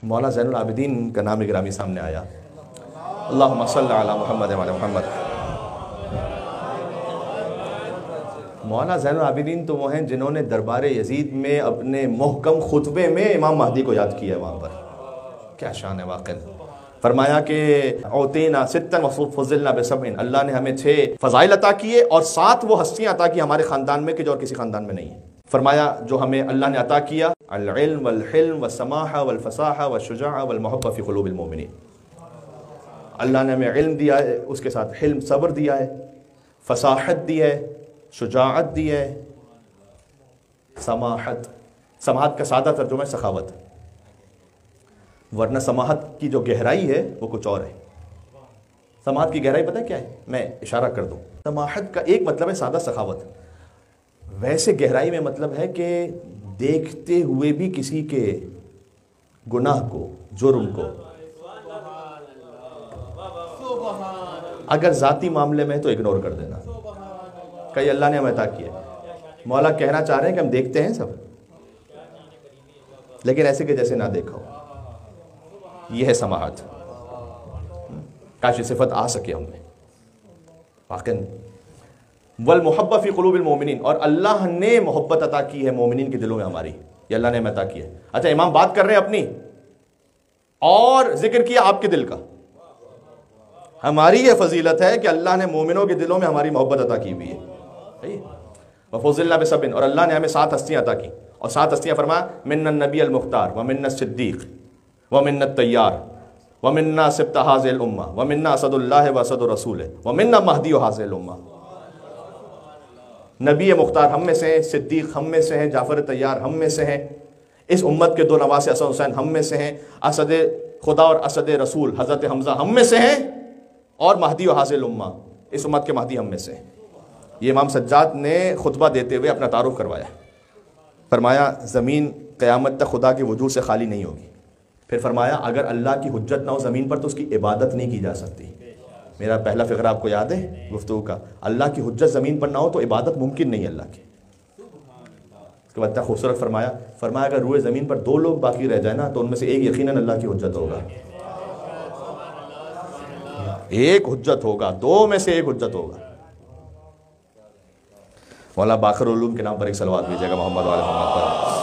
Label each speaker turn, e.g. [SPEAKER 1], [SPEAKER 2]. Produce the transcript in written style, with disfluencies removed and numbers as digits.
[SPEAKER 1] मौला ज़ैनुल आबिदीन का नाम गिरामी सामने आया। अल्लाहुम्मा सल्लि अला मुहम्मद व अला मुहम्मद। मौला ज़ैनुल आबिदीन तो वो हैं जिन्होंने दरबार यजीद में अपने मुहकम खुतबे में इमाम महदी को याद किया है। वहाँ पर क्या शान है वाक़ई। फरमाया कि औतीना सित्तन व फज़िलना बिसब्इन, अल्लाह ने हमें 6 फ़ज़ाइल अता किए और 7 वो हस्तियाँ अता की हमारे ख़ानदान में कि जो और किसी ख़ानदान में नहीं है। फरमाया जो हमें अल्लाह ने अता किया, अल इल्म वल हिल्म व समाहा वल फसाहा व शुजाअ वल मुहब्बत फ़ी क़ुलूबिल मोमिनीन। अल्लाह ने हमें इल्म दिया है, उसके साथ हिल्म सब्र दिया है, फसाहत दी है, शुजाअत दी है, समाहत। समाहत का सादा तर्जुमा है सखावत, वरना समाहत की जो गहराई है वो कुछ और है। समाहत की गहराई पता है क्या है? मैं इशारा कर दूं। समाहत का एक मतलब है सादा सखावत, वैसे गहराई में मतलब है कि देखते हुए भी किसी के गुनाह को, जुर्म को, अगर जाती मामले में तो इग्नोर कर देना। कई अल्लाह ने हमें अता किया। मौला कहना चाह रहे हैं कि हम देखते हैं सब, लेकिन ऐसे के जैसे ना देखो। यह है समाहत। काश ये सिफत आ सके हमें वाक़ई। वल मुहब्बत फ़ी क़ुलूबिल मोमिनीन, और अल्लाह ने मोहब्बत अता की है मोमिनीन के दिलों में हमारी। ये अल्लाह ने हमें अता की है। अच्छा, इमाम बात कर रहे हैं अपनी और जिक्र किया आपके दिल का। हमारी ये फजीलत है कि अल्लाह ने मोमिनों के दिलों में हमारी मोहब्बत अता की हुई है। वफ़ज़िलना बिसब्इन, और अल्लाह ने हमें 7 हस्तियाँ अता की। और 7 हस्तियाँ फरमाया, मिन्नन नबी अल मुख्तार व मिन्नस सिद्दीक़ व मिन्नत तैयार व मिन्ना सिब्ता हाज़िल उम्मा व मिन्ना असदुल्लाह व असदुर रसूल व मिन्ना महदी हाज़िल उम्मा। नबी मुख्तार हम में से हैं, सिद्दीक़ हम में से हैं, जाफ़र तैयार हम में से हैं, इस उम्मत के 2 नवासे हसन हुसैन हम में से हैं, असद खुदा और असद रसूल हज़रत हमज़ा हम में से हैं, और महदी व हाज़िल उम्मा इस उम्मत के महदी हम में से हैं। ये इमाम सज्जाद ने खुतबा देते हुए अपना तारुफ करवाया। फरमाया ज़मीन क़यामत तक खुदा के वजूद से खाली नहीं होगी। फिर फरमाया अगर अल्लाह की हुज्जत ना हो ज़मीन पर तो उसकी इबादत नहीं की जा सकती। मेरा पहला फ़िक्रा आपको याद है गुफ्तगू का, अल्लाह की हुज्जत ज़मीन पर ना हो तो इबादत मुमकिन नहीं है अल्लाह की। उसके बाद खूबसूरत फरमाया अगर रूए ज़मीन पर 2 लोग बाकी रह जाए ना तो उनमें से एक यकीनन अल्लाह की हुज्जत होगा। एक हुज्जत होगा, 2 में से एक हुज्जत होगा। मौला बाखर उलूम के नाम पर एक सलवात भेजिएगा मोहम्मद वाले मोहम्मद पर।